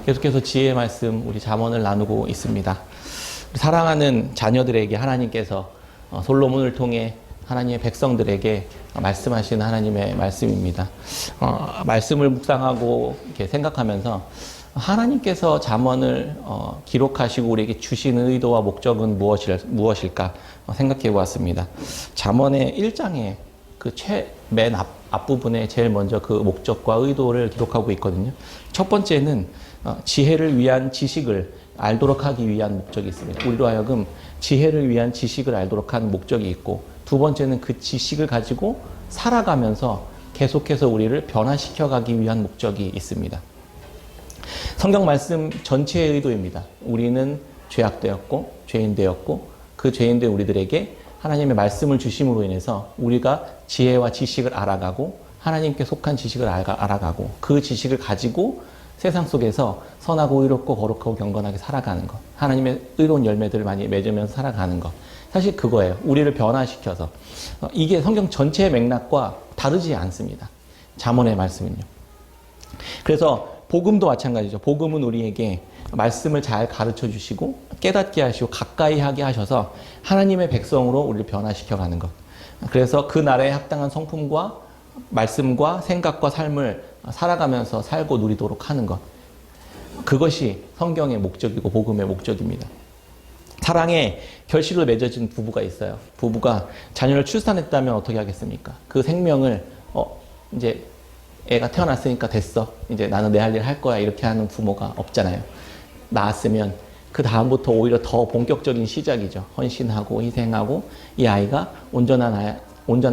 계속해서 지혜의 말씀, 우리 잠언을 나누고 있습니다. 사랑하는 자녀들에게 하나님께서 솔로몬을 통해 하나님의 백성들에게 말씀하시는 하나님의 말씀입니다. 말씀을 묵상하고 이렇게 생각하면서 하나님께서 잠언을 기록하시고 우리에게 주신 의도와 목적은 무엇일까 생각해 보았습니다. 잠언의 1장에 그 맨 앞부분에 제일 먼저 그 목적과 의도를 기록하고 있거든요. 첫 번째는 지혜를 위한 지식을 알도록 하기 위한 목적이 있습니다. 우리로 하여금 지혜를 위한 지식을 알도록 하는 목적이 있고, 두 번째는 그 지식을 가지고 살아가면서 계속해서 우리를 변화시켜 가기 위한 목적이 있습니다. 성경 말씀 전체의 의도입니다. 우리는 죄악되었고 죄인되었고 그 죄인된 우리들에게 하나님의 말씀을 주심으로 인해서 우리가 지혜와 지식을 알아가고 하나님께 속한 지식을 알아가고 그 지식을 가지고 세상 속에서 선하고 의롭고 거룩하고 경건하게 살아가는 것, 하나님의 의로운 열매들을 많이 맺으면서 살아가는 것, 사실 그거예요. 우리를 변화시켜서. 이게 성경 전체의 맥락과 다르지 않습니다. 잠언의 말씀은요. 그래서 복음도 마찬가지죠. 복음은 우리에게 말씀을 잘 가르쳐 주시고 깨닫게 하시고 가까이 하게 하셔서 하나님의 백성으로 우리를 변화시켜 가는 것. 그래서 그 나라에 합당한 성품과 말씀과 생각과 삶을 살아가면서 살고 누리도록 하는 것. 그것이 성경의 목적이고 복음의 목적입니다. 사랑에 결실로 맺어진 부부가 있어요. 부부가 자녀를 출산했다면 어떻게 하겠습니까? 그 생명을 이제 애가 태어났으니까 됐어. 이제 나는 내 할 일 할 거야. 이렇게 하는 부모가 없잖아요. 낳았으면 그 다음부터 오히려 더 본격적인 시작이죠. 헌신하고 희생하고 이 아이가 온전한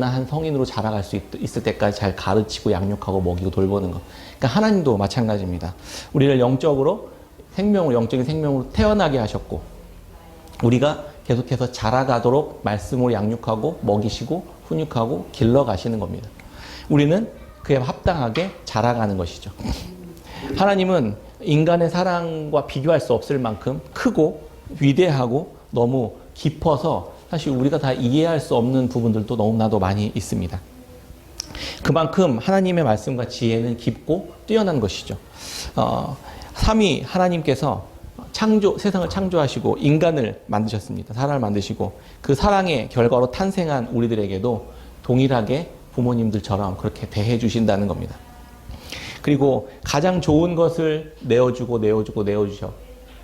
한 성인으로 자라갈 수 있을 때까지 잘 가르치고 양육하고 먹이고 돌보는 것. 그러니까 하나님도 마찬가지입니다. 우리를 영적으로 영적인 생명으로 태어나게 하셨고 우리가 계속해서 자라가도록 말씀으로 양육하고 먹이시고 훈육하고 길러가시는 겁니다. 우리는 그에 합당하게 자라가는 것이죠. 하나님은 인간의 사랑과 비교할 수 없을 만큼 크고 위대하고 너무 깊어서 사실 우리가 다 이해할 수 없는 부분들도 너무나도 많이 있습니다. 그만큼 하나님의 말씀과 지혜는 깊고 뛰어난 것이죠. 삼위 하나님께서 세상을 창조하시고 인간을 만드셨습니다. 사람을 만드시고 그 사랑의 결과로 탄생한 우리들에게도 동일하게 부모님들처럼 그렇게 대해 주신다는 겁니다. 그리고 가장 좋은 것을 내어주셔.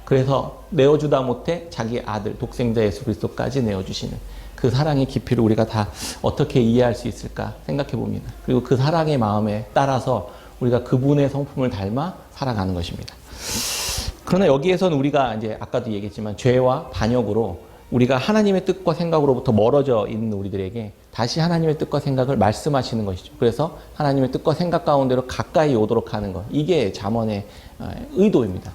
그래서 내어주다 못해 자기 아들 독생자 예수 그리스도까지 내어주시는 그 사랑의 깊이를 우리가 다 어떻게 이해할 수 있을까 생각해 봅니다. 그리고 그 사랑의 마음에 따라서 우리가 그분의 성품을 닮아 살아가는 것입니다. 그러나 여기에서는 우리가 이제 아까도 얘기했지만 죄와 반역으로 우리가 하나님의 뜻과 생각으로부터 멀어져 있는 우리들에게 다시 하나님의 뜻과 생각을 말씀하시는 것이죠. 그래서 하나님의 뜻과 생각 가운데로 가까이 오도록 하는 것. 이게 잠언의 의도입니다.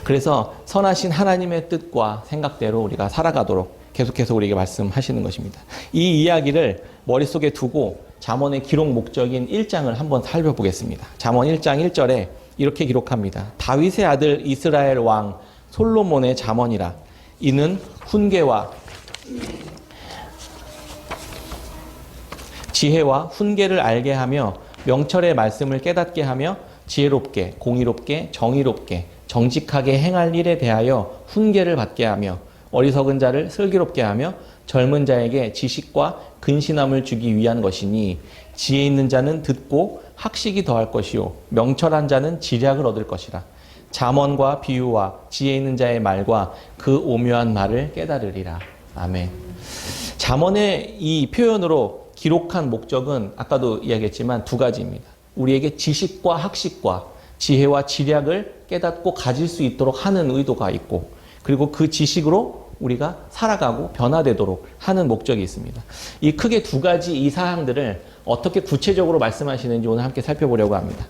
그래서 선하신 하나님의 뜻과 생각대로 우리가 살아가도록 계속해서 우리에게 말씀하시는 것입니다. 이 이야기를 머릿속에 두고 잠언의 기록 목적인 1장을 한번 살펴보겠습니다. 잠언 1장 1절에 이렇게 기록합니다. 다윗의 아들 이스라엘 왕 솔로몬의 잠언이라. 이는 훈계와 지혜와 훈계를 알게 하며 명철의 말씀을 깨닫게 하며 지혜롭게 공의롭게 정의롭게 정직하게 행할 일에 대하여 훈계를 받게 하며 어리석은 자를 슬기롭게 하며 젊은 자에게 지식과 근신함을 주기 위한 것이니 지혜 있는 자는 듣고 학식이 더할 것이요 명철한 자는 지략을 얻을 것이라. 잠언과 비유와 지혜 있는 자의 말과 그 오묘한 말을 깨달으리라. 아멘. 잠언의 이 표현으로 기록한 목적은 아까도 이야기했지만 두 가지입니다. 우리에게 지식과 학식과 지혜와 지략을 깨닫고 가질 수 있도록 하는 의도가 있고, 그리고 그 지식으로 우리가 살아가고 변화되도록 하는 목적이 있습니다. 이 크게 두 가지 이 사항들을 어떻게 구체적으로 말씀하시는지 오늘 함께 살펴보려고 합니다.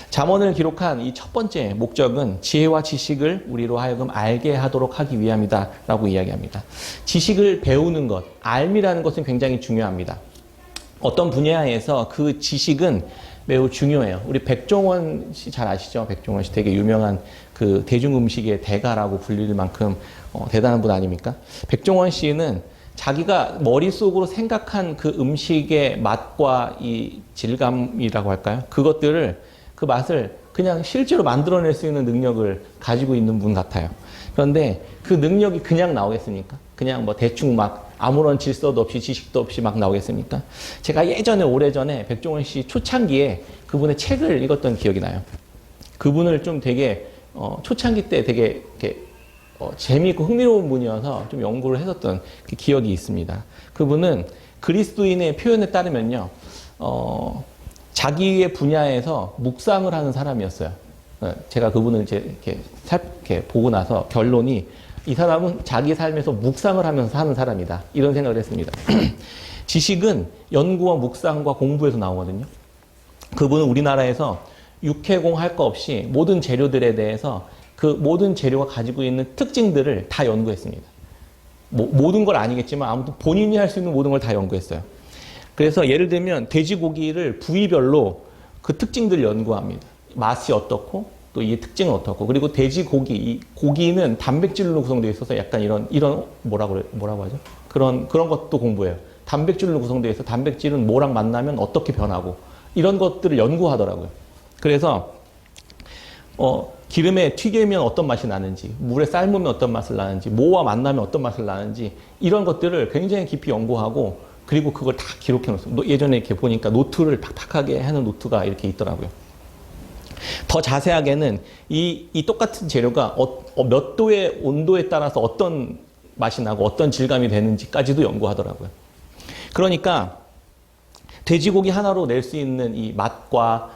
잠언을 기록한 이 첫 번째 목적은 지혜와 지식을 우리로 하여금 알게 하도록 하기 위함이다 라고 이야기합니다. 지식을 배우는 것, 알미라는 것은 굉장히 중요합니다. 어떤 분야에서 그 지식은 매우 중요해요. 우리 백종원 씨 잘 아시죠? 백종원 씨 되게 유명한 그 대중음식의 대가라고 불릴 만큼 대단한 분 아닙니까? 백종원 씨는 자기가 머릿속으로 생각한 그 음식의 맛과 이 질감이라고 할까요? 그것들을 그 맛을 그냥 실제로 만들어낼 수 있는 능력을 가지고 있는 분 같아요. 그런데 그 능력이 그냥 나오겠습니까? 그냥 뭐 대충 막 아무런 질서도 없이 지식도 없이 막 나오겠습니까? 제가 예전에 오래전에 백종원 씨 초창기에 그분의 책을 읽었던 기억이 나요. 그분을 좀 되게 초창기 때 되게 이렇게 재미있고 흥미로운 분이어서 좀 연구를 했었던 그 기억이 있습니다. 그분은 그리스도인의 표현에 따르면요, 자기의 분야에서 묵상을 하는 사람이었어요. 제가 그분을 이제 이렇게 보고 나서 결론이 이 사람은 자기 삶에서 묵상을 하면서 사는 사람이다. 이런 생각을 했습니다. 지식은 연구와 묵상과 공부에서 나오거든요. 그분은 우리나라에서 육해공 할 거 없이 모든 재료들에 대해서 그 모든 재료가 가지고 있는 특징들을 다 연구했습니다. 모든 걸 아니겠지만 아무튼 본인이 할 수 있는 모든 걸 다 연구했어요. 그래서 예를 들면 돼지고기를 부위별로 그 특징들을 연구합니다. 맛이 어떻고 또 이 특징은 어떻고, 그리고 돼지고기, 이 고기는 단백질로 구성되어 있어서 약간 이런 뭐라고 하죠? 그런 것도 공부해요. 단백질로 구성되어 있어 단백질은 뭐랑 만나면 어떻게 변하고 이런 것들을 연구하더라고요. 그래서 기름에 튀기면 어떤 맛이 나는지, 물에 삶으면 어떤 맛을 나는지, 뭐와 만나면 어떤 맛을 나는지 이런 것들을 굉장히 깊이 연구하고 그리고 그걸 다 기록해 놓습니다. 예전에 이렇게 보니까 노트를 팍팍하게 하는 노트가 이렇게 있더라고요. 더 자세하게는 이 똑같은 재료가 몇 도의 온도에 따라서 어떤 맛이 나고 어떤 질감이 되는지까지도 연구하더라고요. 그러니까 돼지고기 하나로 낼 수 있는 이 맛과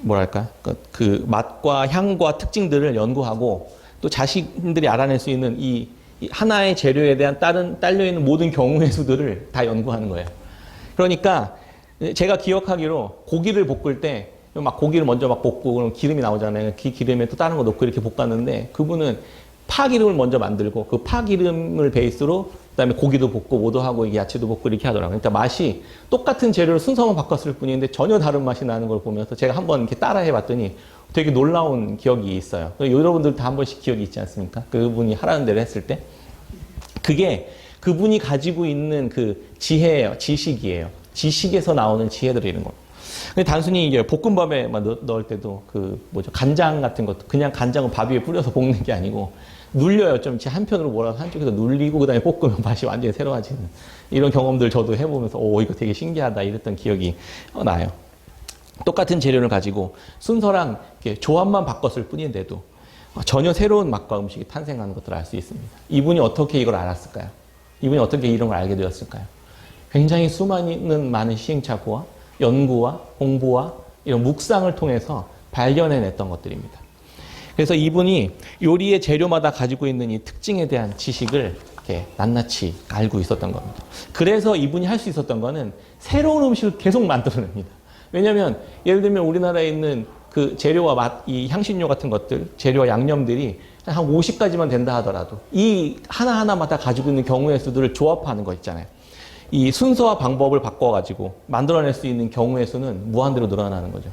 뭐랄까, 그 맛과 향과 특징들을 연구하고 또 자신들이 알아낼 수 있는 이 하나의 재료에 대한 딸려있는 모든 경우의 수들을 다 연구하는 거예요. 그러니까 제가 기억하기로 고기를 볶을 때 막 고기를 먼저 막 볶고 그럼 기름이 나오잖아요. 그 기름에 또 다른 거 넣고 이렇게 볶았는데 그분은 파기름을 먼저 만들고 그 파기름을 베이스로 그다음에 고기도 볶고 뭐도 하고 야채도 볶고 이렇게 하더라고요. 그러니까 맛이 똑같은 재료를 순서만 바꿨을 뿐인데 전혀 다른 맛이 나는 걸 보면서 제가 한번 이렇게 따라해 봤더니 되게 놀라운 기억이 있어요. 여러분들도 한 번씩 기억이 있지 않습니까? 그분이 하라는 대로 했을 때. 그게 그분이 가지고 있는 그 지혜예요. 지식이에요. 지식에서 나오는 지혜들이 이런 겁니다. 근데 단순히 이게 볶음밥에 넣을 때도 간장 같은 것도 그냥 간장은 밥 위에 뿌려서 볶는 게 아니고 눌려요. 좀 한편으로 몰아서 한쪽에서 눌리고 그다음에 볶으면 맛이 완전히 새로워지는 이런 경험들 저도 해보면서 이거 되게 신기하다 이랬던 기억이 나요. 똑같은 재료를 가지고 순서랑 이렇게 조합만 바꿨을 뿐인데도 전혀 새로운 맛과 음식이 탄생하는 것들을 알 수 있습니다. 이분이 어떻게 이걸 알았을까요? 이분이 어떻게 이런 걸 알게 되었을까요? 굉장히 수많은 많은 시행착오와 연구와 공부와 이런 묵상을 통해서 발견해냈던 것들입니다. 그래서 이분이 요리의 재료마다 가지고 있는 이 특징에 대한 지식을 이렇게 낱낱이 알고 있었던 겁니다. 그래서 이분이 할 수 있었던 거는 새로운 음식을 계속 만들어냅니다. 왜냐하면 예를 들면 우리나라에 있는 그 재료와 맛, 이 향신료 같은 것들, 재료와 양념들이 한 50가지만 된다 하더라도 이 하나하나마다 가지고 있는 경우의 수들을 조합하는 거 있잖아요. 이 순서와 방법을 바꿔가지고 만들어낼 수 있는 경우의 수는 무한대로 늘어나는 거죠.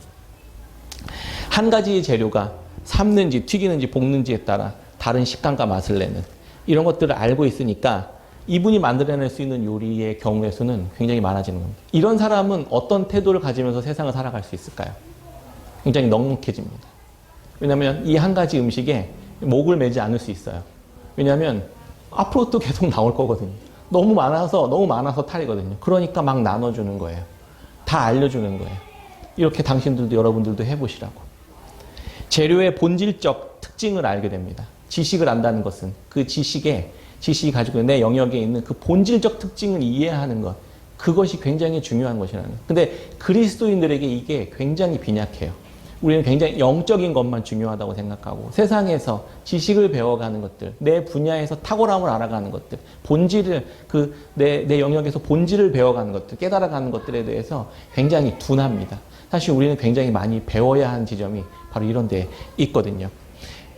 한 가지 재료가 삶는지 튀기는지 볶는지에 따라 다른 식감과 맛을 내는 이런 것들을 알고 있으니까 이분이 만들어낼 수 있는 요리의 경우의 수는 굉장히 많아지는 겁니다. 이런 사람은 어떤 태도를 가지면서 세상을 살아갈 수 있을까요? 굉장히 넉넉해집니다. 왜냐하면 이 한 가지 음식에 목을 매지 않을 수 있어요. 왜냐하면 앞으로 또 계속 나올 거거든요. 너무 많아서 탈이거든요. 그러니까 막 나눠주는 거예요. 다 알려주는 거예요. 이렇게 당신들도 여러분들도 해보시라고. 재료의 본질적 특징을 알게 됩니다. 지식을 안다는 것은 그 지식이 가지고 있는 내 영역에 있는 그 본질적 특징을 이해하는 것, 그것이 굉장히 중요한 것이라는 거예요. 근데 그리스도인들에게 이게 굉장히 빈약해요. 우리는 굉장히 영적인 것만 중요하다고 생각하고 세상에서 지식을 배워가는 것들, 내 분야에서 탁월함을 알아가는 것들, 본질을 내 영역에서 본질을 배워가는 것들, 깨달아가는 것들에 대해서 굉장히 둔합니다. 사실 우리는 굉장히 많이 배워야 하는 지점이 바로 이런 데 있거든요.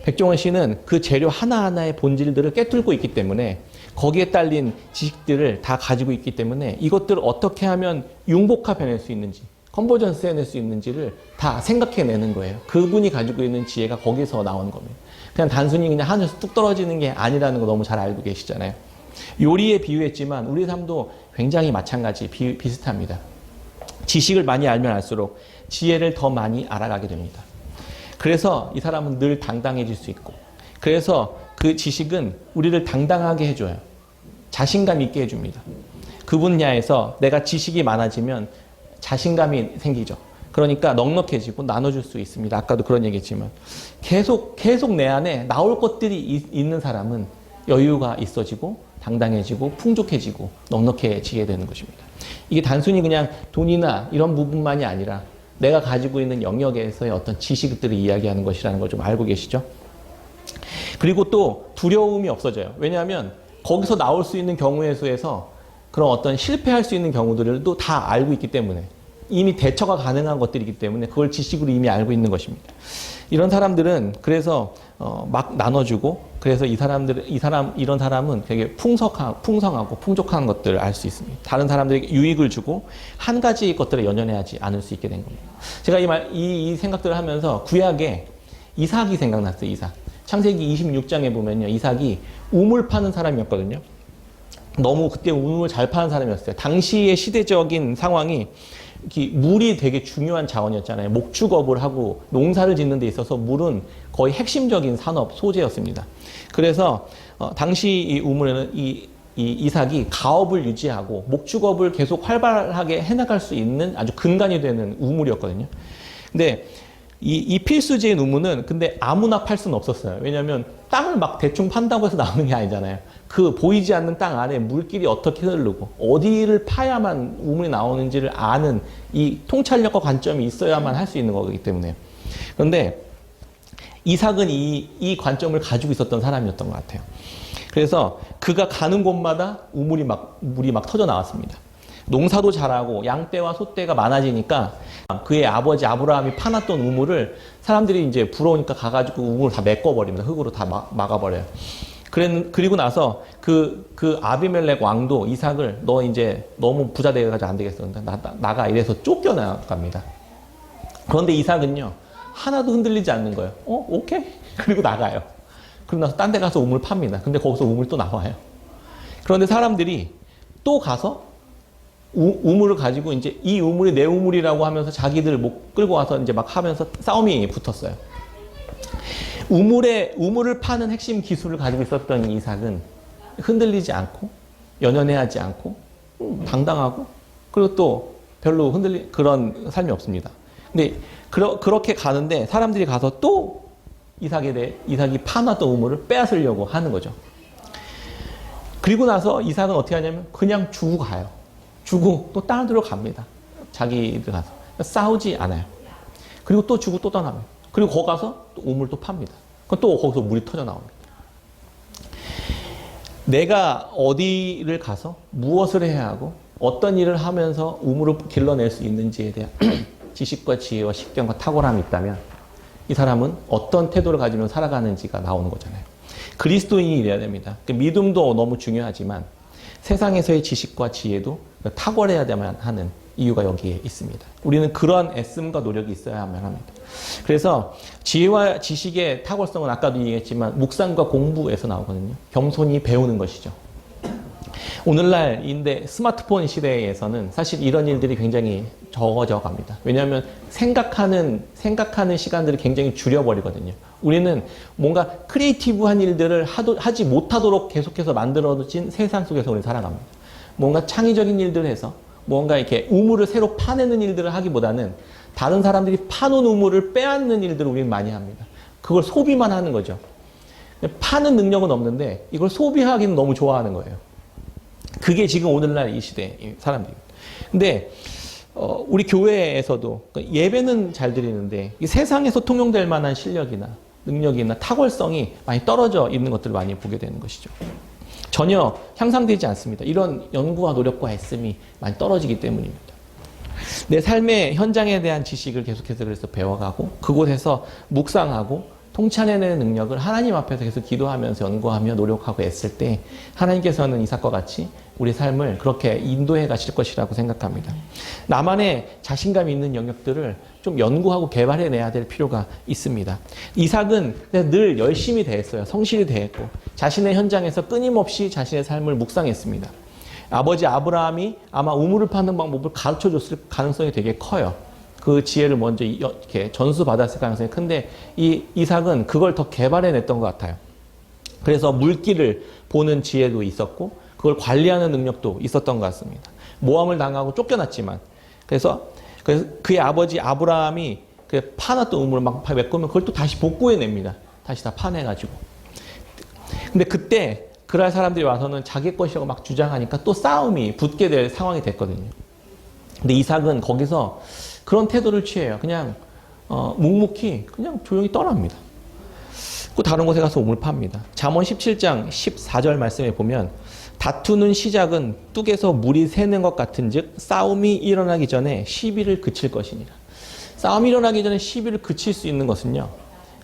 백종원 씨는 그 재료 하나하나의 본질들을 꿰뚫고 있기 때문에 거기에 딸린 지식들을 다 가지고 있기 때문에 이것들을 어떻게 하면 융복합해낼 수 있는지, 컨버전스 해낼 수 있는지를 다 생각해내는 거예요. 그분이 가지고 있는 지혜가 거기서 나오는 겁니다. 그냥 단순히 그냥 하늘에서 뚝 떨어지는 게 아니라는 거 너무 잘 알고 계시잖아요. 요리에 비유했지만 우리 삶도 굉장히 마찬가지 비슷합니다. 지식을 많이 알면 알수록 지혜를 더 많이 알아가게 됩니다. 그래서 이 사람은 늘 당당해질 수 있고, 그래서 그 지식은 우리를 당당하게 해줘요. 자신감 있게 해줍니다. 그 분야에서 내가 지식이 많아지면 자신감이 생기죠. 그러니까 넉넉해지고 나눠줄 수 있습니다. 아까도 그런 얘기했지만 계속 내 안에 나올 것들이 있는 사람은 여유가 있어지고 당당해지고 풍족해지고 넉넉해지게 되는 것입니다. 이게 단순히 그냥 돈이나 이런 부분만이 아니라 내가 가지고 있는 영역에서의 어떤 지식들을 이야기하는 것이라는 걸 좀 알고 계시죠? 그리고 또 두려움이 없어져요. 왜냐하면 거기서 나올 수 있는 경우의 수에서 그런 어떤 실패할 수 있는 경우들도 다 알고 있기 때문에, 이미 대처가 가능한 것들이기 때문에 그걸 지식으로 이미 알고 있는 것입니다. 이런 사람들은 그래서 막 나눠주고, 그래서 이런 사람은 되게 풍성하고 풍족한 것들을 알 수 있습니다. 다른 사람들에게 유익을 주고 한 가지 것들에 연연하지 않을 수 있게 된 겁니다. 제가 이 생각들을 하면서 구약에 이삭이 생각났어요. 이삭. 창세기 26장에 보면요, 이삭이 우물 파는 사람이었거든요. 너무 그때 우물 잘 파는 사람이었어요. 당시의 시대적인 상황이 물이 되게 중요한 자원이었잖아요. 목축업을 하고 농사를 짓는 데 있어서 물은 거의 핵심적인 산업 소재였습니다. 그래서 당시 이 우물에는 이 이삭이 가업을 유지하고 목축업을 계속 활발하게 해나갈 수 있는 아주 근간이 되는 우물이었거든요. 근데 이 필수지인 우물은 근데 아무나 팔 수는 없었어요. 왜냐하면 땅을 막 대충 판다고 해서 나오는 게 아니잖아요. 그 보이지 않는 땅 안에 물길이 어떻게 흐르고 어디를 파야만 우물이 나오는지를 아는 이 통찰력과 관점이 있어야만 할 수 있는 거기 때문에. 그런데 이삭은 이 관점을 가지고 있었던 사람이었던 것 같아요. 그래서 그가 가는 곳마다 물이 막 터져 나왔습니다. 농사도 잘하고 양떼와 소떼가 많아지니까 그의 아버지 아브라함이 파놨던 우물을 사람들이 이제 부러우니까 가가지고 우물을 다 메꿔버립니다. 흙으로 다 막아버려요. 그리고 나서 그 아비멜렉 왕도 이삭을 너 이제 너무 부자 돼가지고 안 되겠어. 나가 이래서 쫓겨나갑니다. 그런데 이삭은요, 하나도 흔들리지 않는 거예요. 오케이? 그리고 나가요. 그리고 나서 딴 데 가서 우물 팝니다. 근데 거기서 우물이 또 나와요. 그런데 사람들이 또 가서 우물을 가지고 이제 이 우물이 내 우물이라고 하면서 자기들 목 끌고 와서 이제 막 하면서 싸움이 붙었어요. 우물을 파는 핵심 기술을 가지고 있었던 이삭은 흔들리지 않고 연연해하지 않고 당당하고, 그리고 또 별로 그런 삶이 없습니다. 근데 그렇게 가는데 사람들이 가서 또 이삭이 파놨던 우물을 빼앗으려고 하는 거죠. 그리고 나서 이삭은 어떻게 하냐면 그냥 주고 가요. 주고 또 다른 데로 갑니다. 자기들 가서. 싸우지 않아요. 그리고 또 주고 또 떠납니다. 그리고 거기 가서 또 우물 또 팝니다. 그럼 또 거기서 물이 터져 나옵니다. 내가 어디를 가서 무엇을 해야 하고 어떤 일을 하면서 우물을 길러낼 수 있는지에 대한 지식과 지혜와 식견과 탁월함이 있다면 이 사람은 어떤 태도를 가지면 살아가는지가 나오는 거잖아요. 그리스도인이 돼야 됩니다. 믿음도 너무 중요하지만 세상에서의 지식과 지혜도 탁월해야만 하는 이유가 여기에 있습니다. 우리는 그러한 애씀과 노력이 있어야만 합니다. 그래서 지혜와 지식의 탁월성은 아까도 얘기했지만 묵상과 공부에서 나오거든요. 겸손히 배우는 것이죠. 오늘날인데 스마트폰 시대에서는 사실 이런 일들이 굉장히 적어져 갑니다. 왜냐하면 생각하는 시간들을 굉장히 줄여버리거든요. 우리는 뭔가 크리에이티브한 일들을 하지 못하도록 계속해서 만들어진 세상 속에서 우리는 살아갑니다. 뭔가 창의적인 일들을 해서 뭔가 이렇게 우물을 새로 파내는 일들을 하기보다는 다른 사람들이 파놓은 우물을 빼앗는 일들을 우리는 많이 합니다. 그걸 소비만 하는 거죠. 파는 능력은 없는데 이걸 소비하기는 너무 좋아하는 거예요. 그게 지금 오늘날 이 시대의 사람들입니다. 근데 우리 교회에서도 예배는 잘 드리는데 세상에서 통용될 만한 실력이나 능력이나 탁월성이 많이 떨어져 있는 것들을 많이 보게 되는 것이죠. 전혀 향상되지 않습니다. 이런 연구와 노력과 애씀이 많이 떨어지기 때문입니다. 내 삶의 현장에 대한 지식을 계속해서 그래서 배워가고 그곳에서 묵상하고 통찰해내는 능력을 하나님 앞에서 계속 기도하면서 연구하며 노력하고 애쓸 때 하나님께서는 이삭과 같이 우리 삶을 그렇게 인도해 가실 것이라고 생각합니다. 나만의 자신감이 있는 영역들을 좀 연구하고 개발해내야 될 필요가 있습니다. 이삭은 늘 열심히 대했어요. 성실히 대했고 자신의 현장에서 끊임없이 자신의 삶을 묵상했습니다. 아버지 아브라함이 아마 우물을 파는 방법을 가르쳐 줬을 가능성이 되게 커요. 그 지혜를 먼저 이렇게 전수받았을 가능성이 큰데 이 이삭은 그걸 더 개발해냈던 것 같아요. 그래서 물기를 보는 지혜도 있었고 그걸 관리하는 능력도 있었던 것 같습니다. 모함을 당하고 쫓겨났지만 그래서 그의 아버지 아브라함이 그 파놨던 우물을 막 메꾸면 그걸 또 다시 복구해냅니다. 다시 다 파내가지고. 근데 그때 그랄 사람들이 와서는 자기 것이라고 막 주장하니까 또 싸움이 붙게 될 상황이 됐거든요. 근데 이삭은 거기서 그런 태도를 취해요. 그냥 묵묵히 그냥 조용히 떠납니다. 그 다른 곳에 가서 우물 팝니다. 잠언 17장 14절 말씀에 보면 다투는 시작은 뚝에서 물이 새는 것 같은즉 싸움이 일어나기 전에 시비를 그칠 것이니라. 싸움이 일어나기 전에 시비를 그칠 수 있는 것은요.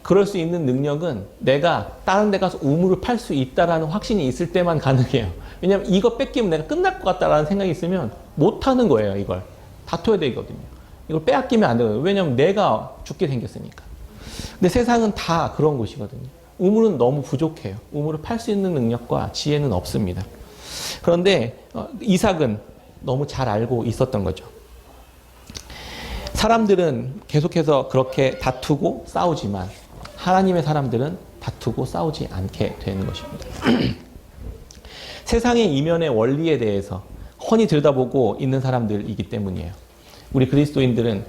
그럴 수 있는 능력은 내가 다른 데 가서 우물을 팔 수 있다라는 확신이 있을 때만 가능해요. 왜냐하면 이거 뺏기면 내가 끝날 것 같다라는 생각이 있으면 못하는 거예요. 이걸 다퉈야 되거든요. 이걸 빼앗기면 안 되거든요. 왜냐하면 내가 죽게 생겼으니까. 근데 세상은 다 그런 곳이거든요. 우물은 너무 부족해요. 우물을 팔 수 있는 능력과 지혜는 없습니다. 그런데 이삭은 너무 잘 알고 있었던 거죠. 사람들은 계속해서 그렇게 다투고 싸우지만 하나님의 사람들은 다투고 싸우지 않게 되는 것입니다. 세상의 이면의 원리에 대해서 훤히 들여다보고 있는 사람들이기 때문이에요. 우리 그리스도인들은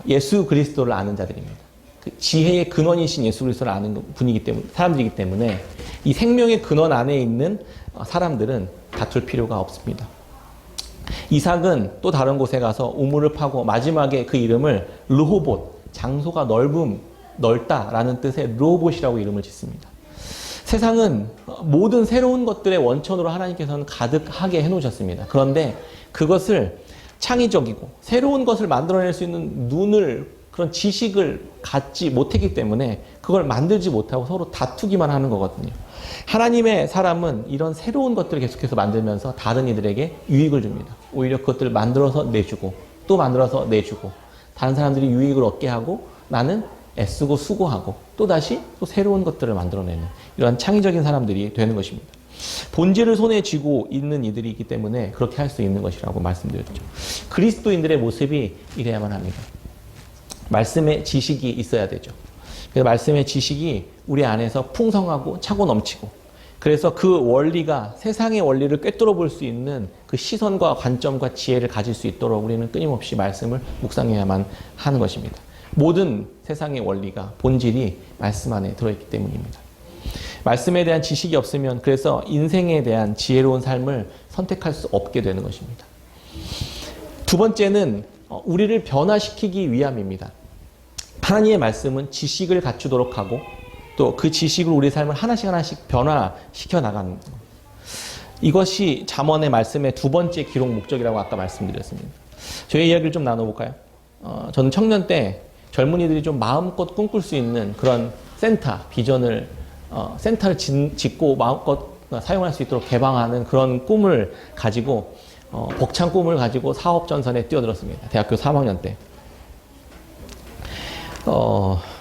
예수 그리스도를 아는 자들입니다. 그 지혜의 근원이신 예수 그리스도를 아는 분이기 때문에 사람들이기 때문에 이 생명의 근원 안에 있는 사람들은 다툴 필요가 없습니다. 이삭은 또 다른 곳에 가서 우물을 파고 마지막에 그 이름을 르호봇, 장소가 넓다라는 뜻의 르호봇이라고 이름을 짓습니다. 세상은 모든 새로운 것들의 원천으로 하나님께서는 가득하게 해놓으셨습니다. 그런데 그것을 창의적이고 새로운 것을 만들어낼 수 있는 그런 지식을 갖지 못했기 때문에 그걸 만들지 못하고 서로 다투기만 하는 거거든요. 하나님의 사람은 이런 새로운 것들을 계속해서 만들면서 다른 이들에게 유익을 줍니다. 오히려 그것들을 만들어서 내주고 또 만들어서 내주고 다른 사람들이 유익을 얻게 하고 나는 애쓰고 수고하고 또다시 또 새로운 것들을 만들어내는 이러한 창의적인 사람들이 되는 것입니다. 본질을 손에 쥐고 있는 이들이기 때문에 그렇게 할 수 있는 것이라고 말씀드렸죠. 그리스도인들의 모습이 이래야만 합니다. 말씀의 지식이 있어야 되죠. 그래서 말씀의 지식이 우리 안에서 풍성하고 차고 넘치고 그래서 그 원리가 세상의 원리를 꿰뚫어 볼 수 있는 그 시선과 관점과 지혜를 가질 수 있도록 우리는 끊임없이 말씀을 묵상해야만 하는 것입니다. 모든 세상의 원리가 본질이 말씀 안에 들어있기 때문입니다. 말씀에 대한 지식이 없으면 그래서 인생에 대한 지혜로운 삶을 선택할 수 없게 되는 것입니다. 두 번째는 우리를 변화시키기 위함입니다. 하나님의 말씀은 지식을 갖추도록 하고 또 그 지식으로 우리 삶을 하나씩 변화시켜 나가는 겁니다. 이것이 잠언의 말씀의 두 번째 기록 목적이라고 아까 말씀드렸습니다. 저희 이야기를 좀 나눠볼까요? 저는 청년 때 젊은이들이 좀 마음껏 꿈꿀 수 있는 그런 비전을 센터를 짓고 마음껏 사용할 수 있도록 개방하는 그런 꿈을 가지고 벅찬 꿈을 가지고 사업 전선에 뛰어들었습니다. 대학교 3학년 때.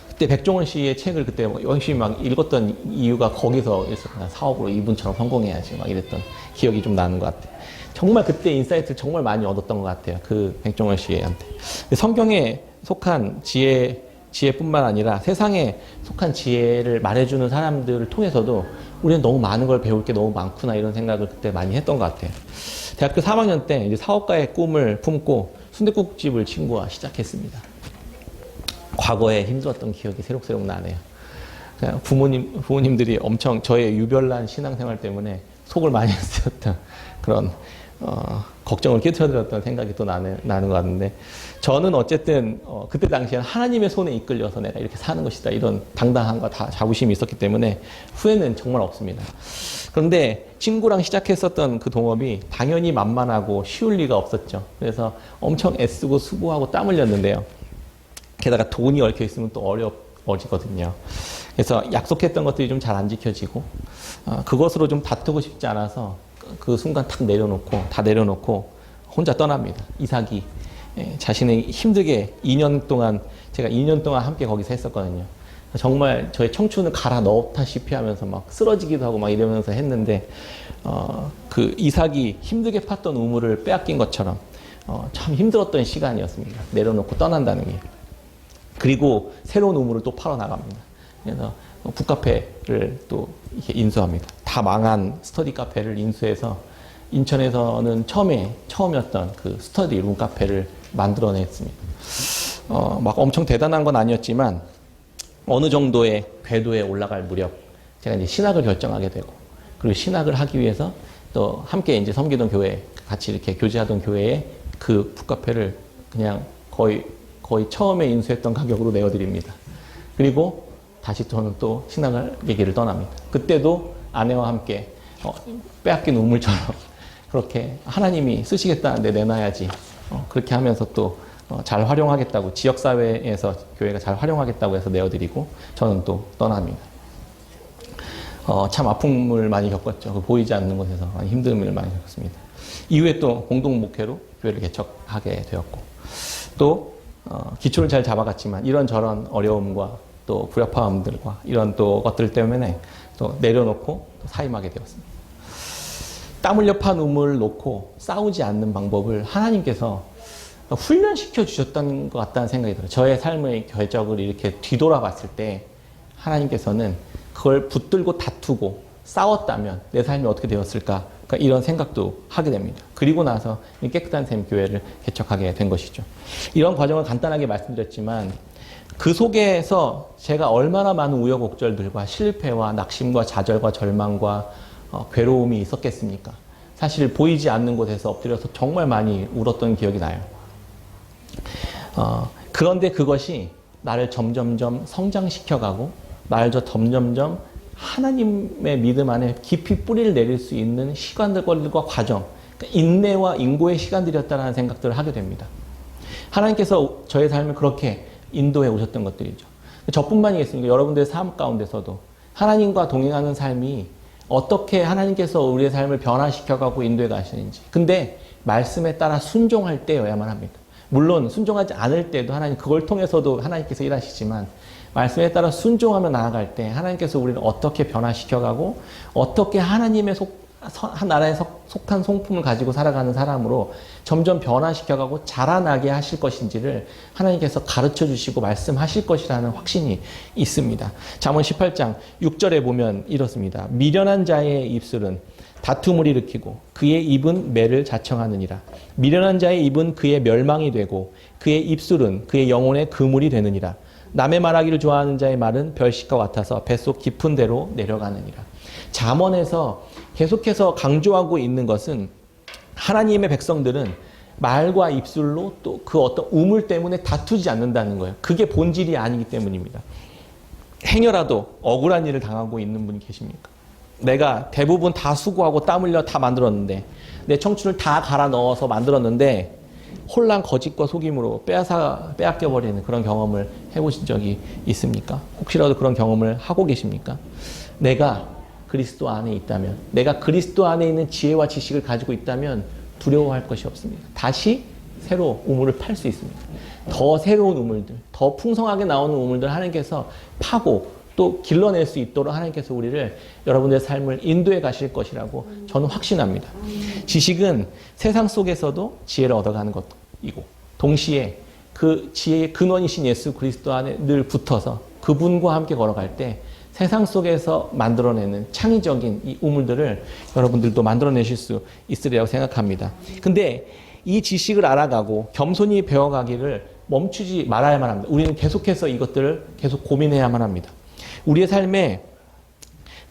그때 백종원 씨의 책을 그때 열심히 막 읽었던 이유가 거기서 있었구나. 사업으로 이분처럼 성공해야지 막 이랬던 기억이 좀 나는 것 같아요. 정말 그때 인사이트를 정말 많이 얻었던 것 같아요. 그 백종원 씨한테. 성경에 속한 지혜뿐만 아니라 세상에 속한 지혜를 말해주는 사람들을 통해서도 우리는 너무 많은 걸 배울 게 너무 많구나 이런 생각을 그때 많이 했던 것 같아요. 대학교 3학년 때 이제 사업가의 꿈을 품고 순댓국집을 친구와 시작했습니다. 과거에 힘들었던 기억이 새록새록 나네요. 부모님들이 엄청 저의 유별난 신앙생활 때문에 속을 많이 쓰였던 그런 걱정을 끼쳐드렸던 생각이 또 나는 것 같은데 저는 어쨌든 그때 당시에는 하나님의 손에 이끌려서 내가 이렇게 사는 것이다 이런 당당함과 다 자부심이 있었기 때문에 후회는 정말 없습니다. 그런데 친구랑 시작했었던 그 동업이 당연히 만만하고 쉬울 리가 없었죠. 그래서 엄청 애쓰고 수고하고 땀 흘렸는데요. 게다가 돈이 얽혀 있으면 또 어려워지거든요. 그래서 약속했던 것들이 좀 잘 안 지켜지고 그것으로 좀 다투고 싶지 않아서 그 순간 다 내려놓고 혼자 떠납니다. 이삭이 자신의 힘들게 2년 동안 제가 2년 동안 함께 거기서 했었거든요. 정말 저의 청춘을 갈아 넣었다시피 하면서 막 쓰러지기도 하고 막 이러면서 했는데 그 이삭이 힘들게 팠던 우물을 빼앗긴 것처럼 참 힘들었던 시간이었습니다. 내려놓고 떠난다는 게. 그리고 새로운 우물을 또 팔아 나갑니다. 그래서 북카페를 또 이렇게 인수합니다. 다 망한 스터디 카페를 인수해서 인천에서는 처음이었던 그 스터디 룸 카페를 만들어냈습니다. 막 엄청 대단한 건 아니었지만 어느 정도의 궤도에 올라갈 무렵 제가 이제 신학을 결정하게 되고, 그리고 신학을 하기 위해서 또 함께 이제 섬기던 교회, 같이 이렇게 교제하던 교회에 그 북카페를 그냥 거의 처음에 인수했던 가격으로 내어드립니다. 그리고 다시 저는 또 신학을 얘기를 떠납니다. 그때도 아내와 함께 빼앗긴 우물처럼 그렇게 하나님이 쓰시겠다는데 내놔야지, 그렇게 하면서 또 잘 활용하겠다고, 지역사회에서 교회가 잘 활용하겠다고 해서 내어드리고 저는 또 떠납니다. 참 아픔을 많이 겪었죠. 보이지 않는 곳에서 많이 힘듦을 많이 겪었습니다. 이후에 또 공동 목회로 교회를 개척하게 되었고, 또 기초를 잘 잡아갔지만 이런저런 어려움과 또 불협화음들과 이런 또 것들 때문에 또 내려놓고 또 사임하게 되었습니다. 땀 흘려 판 우물을 놓고 싸우지 않는 방법을 하나님께서 훈련시켜 주셨던 것 같다는 생각이 들어요. 저의 삶의 궤적을 이렇게 뒤돌아봤을 때 하나님께서는 그걸 붙들고 다투고 싸웠다면 내 삶이 어떻게 되었을까, 그러니까 이런 생각도 하게 됩니다. 그리고 나서 깨끗한 샘 교회를 개척하게 된 것이죠. 이런 과정을 간단하게 말씀드렸지만 그 속에서 제가 얼마나 많은 우여곡절들과 실패와 낙심과 좌절과 절망과 괴로움이 있었겠습니까? 사실 보이지 않는 곳에서 엎드려서 정말 많이 울었던 기억이 나요. 그런데 그것이 나를 점점점 성장시켜가고 나를 점점점 하나님의 믿음 안에 깊이 뿌리를 내릴 수 있는 시간들과 과정, 그러니까 인내와 인고의 시간들이었다는 생각들을 하게 됩니다. 하나님께서 저의 삶을 그렇게 인도해 오셨던 것들이죠. 저뿐만이겠습니까? 여러분들의 삶 가운데서도 하나님과 동행하는 삶이 어떻게 하나님께서 우리의 삶을 변화시켜가고 인도해 가시는지. 근데 말씀에 따라 순종할 때여야만 합니다. 물론 순종하지 않을 때도 하나님, 그걸 통해서도 하나님께서 일하시지만 말씀에 따라 순종하며 나아갈 때 하나님께서 우리를 어떻게 변화시켜가고 어떻게 하나님의 한 나라에 속한 성품을 가지고 살아가는 사람으로 점점 변화시켜가고 자라나게 하실 것인지를 하나님께서 가르쳐 주시고 말씀하실 것이라는 확신이 있습니다. 잠언 18장 6절에 보면 이렇습니다. 미련한 자의 입술은 다툼을 일으키고 그의 입은 매를 자청하느니라. 미련한 자의 입은 그의 멸망이 되고 그의 입술은 그의 영혼의 그물이 되느니라. 남의 말하기를 좋아하는 자의 말은 별식과 같아서 뱃속 깊은 데로 내려가느니라. 잠언에서 계속해서 강조하고 있는 것은 하나님의 백성들은 말과 입술로 또 그 어떤 우물 때문에 다투지 않는다는 거예요. 그게 본질이 아니기 때문입니다. 행여라도 억울한 일을 당하고 있는 분이 계십니까? 내가 대부분 다 수고하고 땀 흘려 다 만들었는데, 내 청춘을 다 갈아 넣어서 만들었는데 혼란, 거짓과 속임으로 빼앗겨버리는 그런 경험을 해보신 적이 있습니까? 혹시라도 그런 경험을 하고 계십니까? 내가 그리스도 안에 있다면, 내가 그리스도 안에 있는 지혜와 지식을 가지고 있다면 두려워할 것이 없습니다. 다시 새로 우물을 팔 수 있습니다. 더 새로운 우물들, 더 풍성하게 나오는 우물들 하나님께서 파고 또 길러낼 수 있도록 하나님께서 우리를, 여러분들의 삶을 인도해 가실 것이라고 저는 확신합니다. 지식은 세상 속에서도 지혜를 얻어가는 것이고, 동시에 그 지혜의 근원이신 예수 그리스도 안에 늘 붙어서 그분과 함께 걸어갈 때 세상 속에서 만들어내는 창의적인 이 우물들을 여러분들도 만들어내실 수 있으리라고 생각합니다. 근데 이 지식을 알아가고 겸손히 배워가기를 멈추지 말아야만 합니다. 우리는 계속해서 이것들을 계속 고민해야만 합니다. 우리의 삶에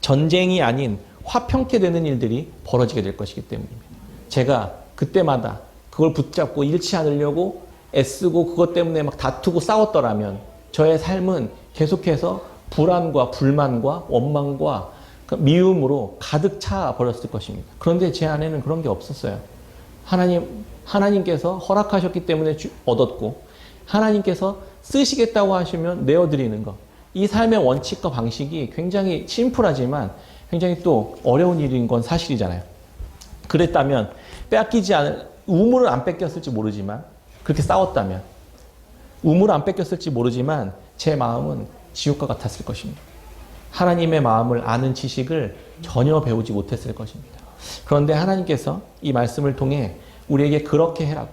전쟁이 아닌 화평케 되는 일들이 벌어지게 될 것이기 때문입니다. 제가 그때마다 그걸 붙잡고 잃지 않으려고 애쓰고 그것 때문에 막 다투고 싸웠더라면 저의 삶은 계속해서 불안과 불만과 원망과 미움으로 가득 차 버렸을 것입니다. 그런데 제 안에는 그런 게 없었어요. 하나님께서 허락하셨기 때문에 얻었고, 하나님께서 쓰시겠다고 하시면 내어드리는 것. 이 삶의 원칙과 방식이 굉장히 심플하지만 굉장히 또 어려운 일인 건 사실이잖아요. 그랬다면 우물을 안 뺏겼을지 모르지만, 그렇게 싸웠다면 우물을 안 뺏겼을지 모르지만 제 마음은 지옥과 같았을 것입니다. 하나님의 마음을 아는 지식을 전혀 배우지 못했을 것입니다. 그런데 하나님께서 이 말씀을 통해 우리에게 그렇게 해라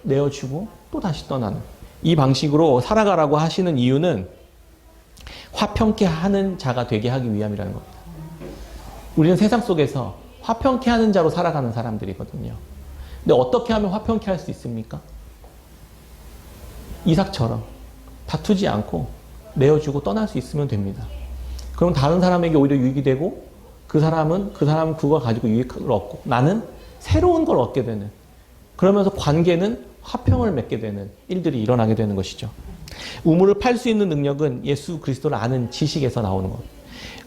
내어주고 또 다시 떠나는 이 방식으로 살아가라고 하시는 이유는 화평케 하는 자가 되게 하기 위함이라는 겁니다. 우리는 세상 속에서 화평케 하는 자로 살아가는 사람들이거든요. 근데 어떻게 하면 화평케 할 수 있습니까? 이삭처럼 다투지 않고 내어주고 떠날 수 있으면 됩니다. 그럼 다른 사람에게 오히려 유익이 되고 그 사람은 그걸 가지고 유익을 얻고 나는 새로운 걸 얻게 되는, 그러면서 관계는 화평을 맺게 되는 일들이 일어나게 되는 것이죠. 우물을 팔 수 있는 능력은 예수 그리스도를 아는 지식에서 나오는 것.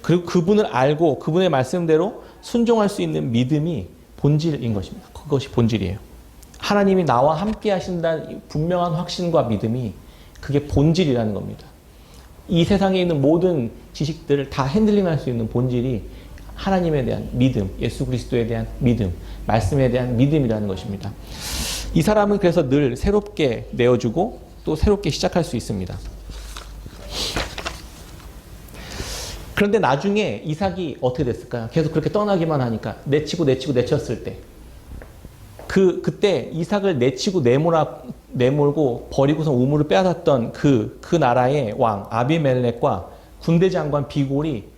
그리고 그분을 알고 그분의 말씀대로 순종할 수 있는 믿음이 본질인 것입니다. 그것이 본질이에요. 하나님이 나와 함께 하신다는 분명한 확신과 믿음이 그게 본질이라는 겁니다. 이 세상에 있는 모든 지식들을 다 핸들링할 수 있는 본질이 하나님에 대한 믿음, 예수 그리스도에 대한 믿음, 말씀에 대한 믿음이라는 것입니다. 이 사람은 그래서 늘 새롭게 내어주고 또 새롭게 시작할 수 있습니다. 그런데 나중에 이삭이 어떻게 됐을까요? 계속 그렇게 떠나기만 하니까 내쳤을 때 그때 이삭을 내치고 내몰고 버리고서 우물을 빼앗았던 그 나라의 왕 아비멜렉과 군대 장관 비골이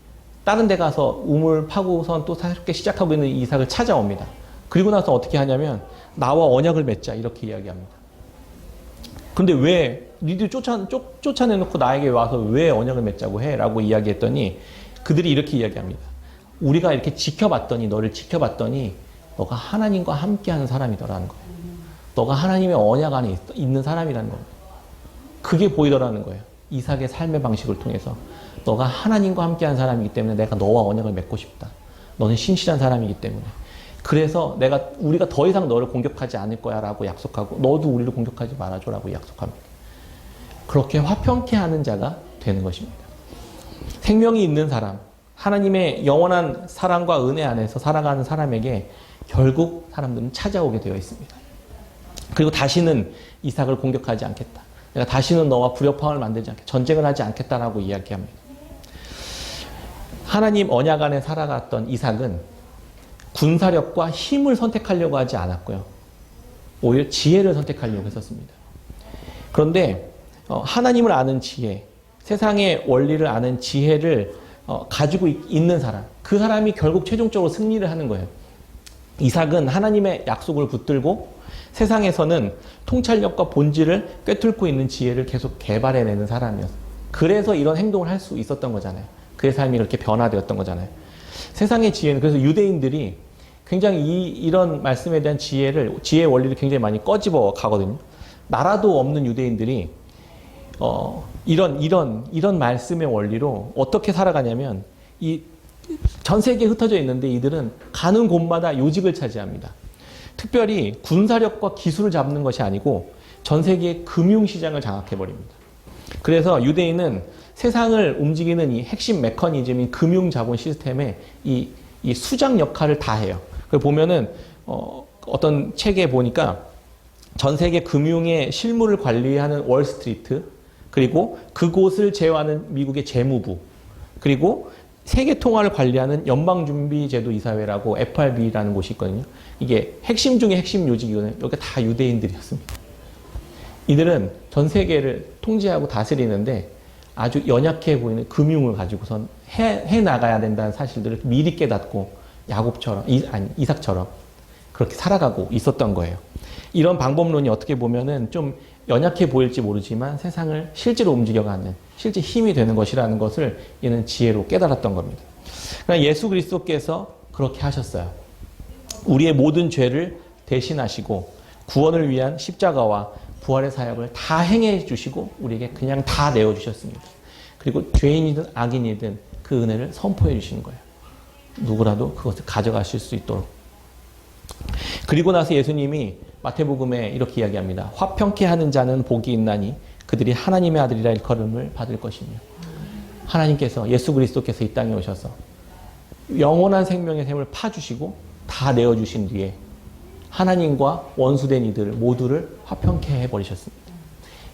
다른 데 가서 우물 파고선 또 새롭게 시작하고 있는 이삭을 찾아옵니다. 그리고 나서 어떻게 하냐면 나와 언약을 맺자 이렇게 이야기합니다. 근데 왜 니들 쫓아내놓고 나에게 와서 왜 언약을 맺자고 해? 라고 이야기했더니 그들이 이렇게 이야기합니다. 우리가 이렇게 너를 지켜봤더니 너가 하나님과 함께하는 사람이더라는 거예요. 너가 하나님의 언약 안에 있는 사람이라는 겁니다. 그게 보이더라는 거예요. 이삭의 삶의 방식을 통해서 너가 하나님과 함께하는 사람이기 때문에 내가 너와 언약을 맺고 싶다. 너는 신실한 사람이기 때문에. 그래서 우리가 더 이상 너를 공격하지 않을 거야 라고 약속하고 너도 우리를 공격하지 말아줘 라고 약속합니다. 그렇게 화평케 하는 자가 되는 것입니다. 생명이 있는 사람, 하나님의 영원한 사랑과 은혜 안에서 살아가는 사람에게 결국 사람들은 찾아오게 되어 있습니다. 그리고 다시는 이삭을 공격하지 않겠다. 내가 다시는 너와 불협화음을 만들지 않겠다. 전쟁을 하지 않겠다라고 이야기합니다. 하나님 언약 안에 살아갔던 이삭은 군사력과 힘을 선택하려고 하지 않았고요. 오히려 지혜를 선택하려고 했었습니다. 그런데 하나님을 아는 지혜, 세상의 원리를 아는 지혜를 가지고 있는 사람, 그 사람이 결국 최종적으로 승리를 하는 거예요. 이삭은 하나님의 약속을 붙들고 세상에서는 통찰력과 본질을 꿰뚫고 있는 지혜를 계속 개발해내는 사람이었어요. 그래서 이런 행동을 할 수 있었던 거잖아요. 그의 삶이 그렇게 변화되었던 거잖아요. 세상의 지혜는, 그래서 유대인들이 굉장히 이런 말씀에 대한 지혜의 원리를 굉장히 많이 꺼집어 가거든요. 나라도 없는 유대인들이 이런 말씀의 원리로 어떻게 살아가냐면 전 세계에 흩어져 있는데 이들은 가는 곳마다 요직을 차지합니다. 특별히 군사력과 기술을 잡는 것이 아니고 전 세계의 금융시장을 장악해버립니다. 그래서 유대인은 세상을 움직이는 이 핵심 메커니즘인 금융자본 시스템에 이 수장 역할을 다 해요. 그걸 보면은 어떤 책에 보니까 전 세계 금융의 실무를 관리하는 월스트리트, 그리고 그곳을 제어하는 미국의 재무부, 그리고 세계 통화를 관리하는 연방준비제도 이사회라고 FRB라는 곳이 있거든요. 이게 핵심 중에 핵심 요직이거든요. 여기가 다 유대인들이었습니다. 이들은 전 세계를 통제하고 다스리는데 아주 연약해 보이는 금융을 가지고선 해 나가야 된다는 사실들을 미리 깨닫고 이삭처럼 그렇게 살아가고 있었던 거예요. 이런 방법론이 어떻게 보면은 좀 연약해 보일지 모르지만 세상을 실제로 움직여가는 실제 힘이 되는 것이라는 것을 얘는 지혜로 깨달았던 겁니다. 그러나 예수 그리스도께서 그렇게 하셨어요. 우리의 모든 죄를 대신하시고 구원을 위한 십자가와 부활의 사역을 다 행해 주시고 우리에게 그냥 다 내어주셨습니다. 그리고 죄인이든 악인이든 그 은혜를 선포해 주시는 거예요. 누구라도 그것을 가져가실 수 있도록. 그리고 나서 예수님이 마태복음에 이렇게 이야기합니다. 화평케 하는 자는 복이 있나니 그들이 하나님의 아들이라 일컬음을 받을 것이며. 하나님께서, 예수 그리스도께서 이 땅에 오셔서 영원한 생명의 샘을 파주시고 다 내어주신 뒤에 하나님과 원수된 이들 모두를 화평케 해버리셨습니다.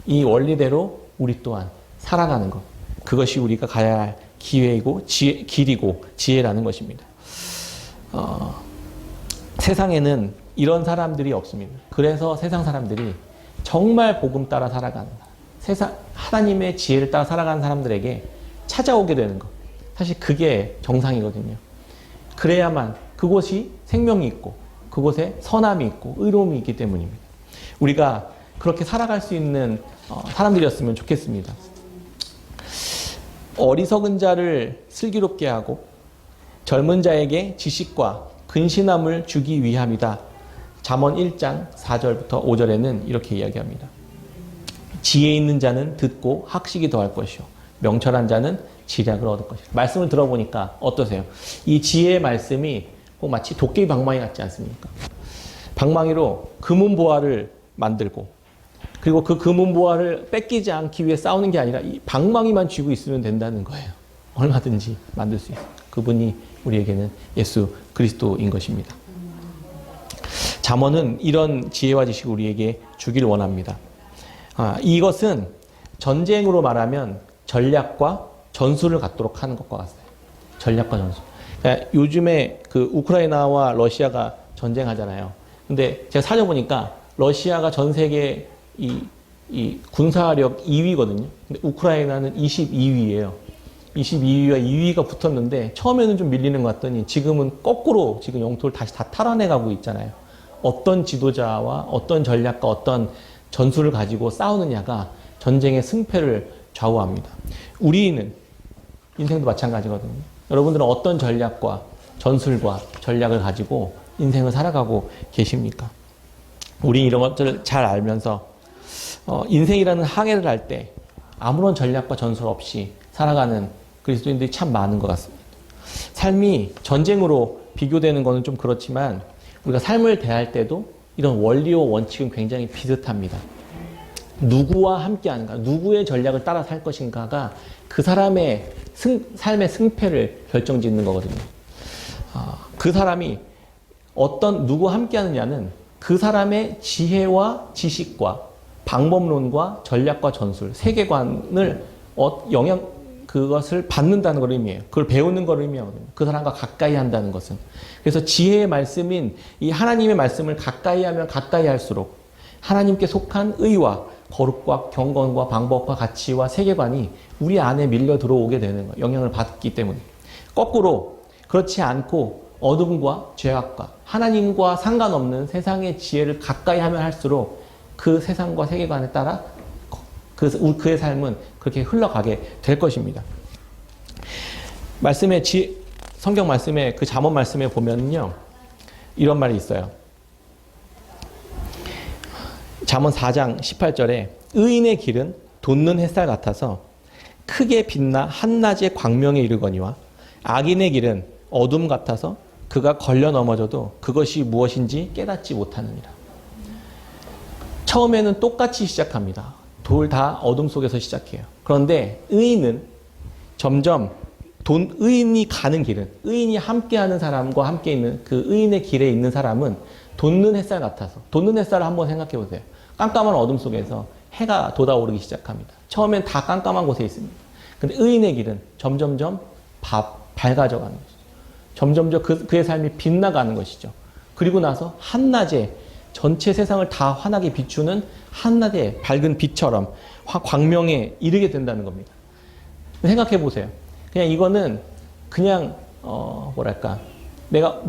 이 원리대로 우리 또한 살아가는 것, 그것이 우리가 가야 할 기회이고 길이고 지혜라는 것입니다. 세상에는 이런 사람들이 없습니다. 그래서 세상 사람들이 정말 복음 따라 살아가는, 세상 하나님의 지혜를 따라 살아가는 사람들에게 찾아오게 되는 것, 사실 그게 정상이거든요. 그래야만 그곳이 생명이 있고 그곳에 선함이 있고 의로움이 있기 때문입니다. 우리가 그렇게 살아갈 수 있는 사람들이었으면 좋겠습니다. 어리석은 자를 슬기롭게 하고 젊은 자에게 지식과 근신함을 주기 위함이다. 잠언 1장 4절부터 5절에는 이렇게 이야기합니다. 지혜 있는 자는 듣고 학식이 더할 것이요 명철한 자는 지략을 얻을 것이다. 말씀을 들어보니까 어떠세요? 이 지혜의 말씀이 꼭 마치 도깨비 방망이 같지 않습니까? 방망이로 금은보화를 만들고 그리고 그 금은보화를 뺏기지 않기 위해 싸우는 게 아니라 이 방망이만 쥐고 있으면 된다는 거예요. 얼마든지 만들 수 있어요. 그분이 우리에게는 예수 그리스도인 것입니다. 잠언은 이런 지혜와 지식을 우리에게 주기를 원합니다. 이것은 전쟁으로 말하면 전략과 전술을 갖도록 하는 것과 같아요. 전략과 전술. 그러니까 요즘에 그 우크라이나와 러시아가 전쟁하잖아요. 근데 제가 찾아보니까 러시아가 전 세계 이 군사력 2위거든요. 근데 우크라이나는 22위예요. 22위와 2위가 붙었는데 처음에는 좀 밀리는 것 같더니 지금은 거꾸로 지금 영토를 다시 다 탈환해가고 있잖아요. 어떤 지도자와 어떤 전략과 어떤 전술을 가지고 싸우느냐가 전쟁의 승패를 좌우합니다. 우리는 인생도 마찬가지거든요. 여러분들은 어떤 전략과 전술과 전략을 가지고 인생을 살아가고 계십니까? 우리 이런 것들을 잘 알면서 인생이라는 항해를 할 때 아무런 전략과 전술 없이 살아가는 그리스도인들이 참 많은 것 같습니다. 삶이 전쟁으로 비교되는 것은 좀 그렇지만 우리가 삶을 대할 때도 이런 원리와 원칙은 굉장히 비슷합니다. 누구와 함께 하는가, 누구의 전략을 따라 살 것인가가 그 사람의 삶의 승패를 결정짓는 거거든요. 그 사람이 누구와 함께 하느냐는 그 사람의 지혜와 지식과 방법론과 전략과 전술, 세계관을 그것을 받는다는 걸 의미해요. 그걸 배우는 걸 의미하거든요. 그 사람과 가까이 한다는 것은. 그래서 지혜의 말씀인 이 하나님의 말씀을 가까이 하면 가까이 할수록 하나님께 속한 의와 거룩과 경건과 방법과 가치와 세계관이 우리 안에 밀려 들어오게 되는 거예요. 영향을 받기 때문에. 거꾸로 그렇지 않고 어둠과 죄악과 하나님과 상관없는 세상의 지혜를 가까이 하면 할수록 그 세상과 세계관에 따라 그의 삶은 그렇게 흘러가게 될 것입니다. 성경 말씀에 그 잠언 말씀에 보면요. 이런 말이 있어요. 잠언 4장 18절에 의인의 길은 돋는 햇살 같아서 크게 빛나 한낮의 광명에 이르거니와 악인의 길은 어둠 같아서 그가 걸려 넘어져도 그것이 무엇인지 깨닫지 못하느니라. 처음에는 똑같이 시작합니다. 둘 다 어둠 속에서 시작해요. 그런데 의인은 점점 의인이 가는 길은, 의인이 함께하는 사람과 함께 있는 그 의인의 길에 있는 사람은 돋는 햇살 같아서, 돋는 햇살을 한번 생각해 보세요. 깜깜한 어둠 속에서 해가 돋아오르기 시작합니다. 처음엔 다 깜깜한 곳에 있습니다. 근데 의인의 길은 점점점 밝아져 가는 것이죠. 점점점 그의 삶이 빛나가는 것이죠. 그리고 나서 한낮에 전체 세상을 다 환하게 비추는 한낮의 밝은 빛처럼 광명에 이르게 된다는 겁니다. 생각해 보세요. 그냥 이거는 그냥 내가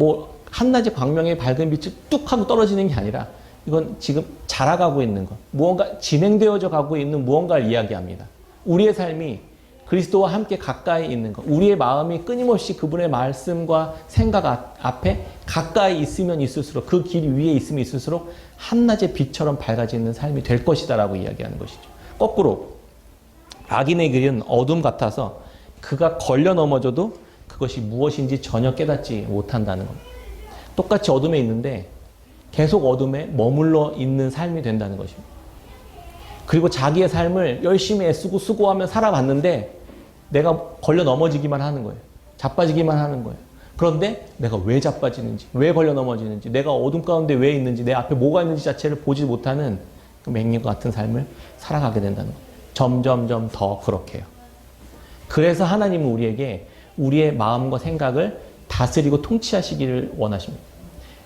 한낮의 광명의 밝은 빛이 뚝 하고 떨어지는 게 아니라 이건 지금 자라가고 있는 것, 무언가 진행되어져 가고 있는 무언가를 이야기합니다. 우리의 삶이 그리스도와 함께 가까이 있는 것, 우리의 마음이 끊임없이 그분의 말씀과 생각 앞에 가까이 있으면 있을수록, 그 길 위에 있으면 있을수록 한낮의 빛처럼 밝아지는 삶이 될 것이다라고 이야기하는 것이죠. 거꾸로 악인의 길은 어둠 같아서 그가 걸려 넘어져도 그것이 무엇인지 전혀 깨닫지 못한다는 겁니다. 똑같이 어둠에 있는데 계속 어둠에 머물러 있는 삶이 된다는 것입니다. 그리고 자기의 삶을 열심히 애쓰고 수고하며 살아갔는데 내가 걸려 넘어지기만 하는 거예요. 자빠지기만 하는 거예요. 그런데 내가 왜 자빠지는지, 왜 걸려 넘어지는지, 내가 어둠 가운데 왜 있는지, 내 앞에 뭐가 있는지 자체를 보지 못하는 그 맹인과 같은 삶을 살아가게 된다는 거예요. 점점점 더 그렇게 해요. 그래서 하나님은 우리에게 우리의 마음과 생각을 다스리고 통치하시기를 원하십니다.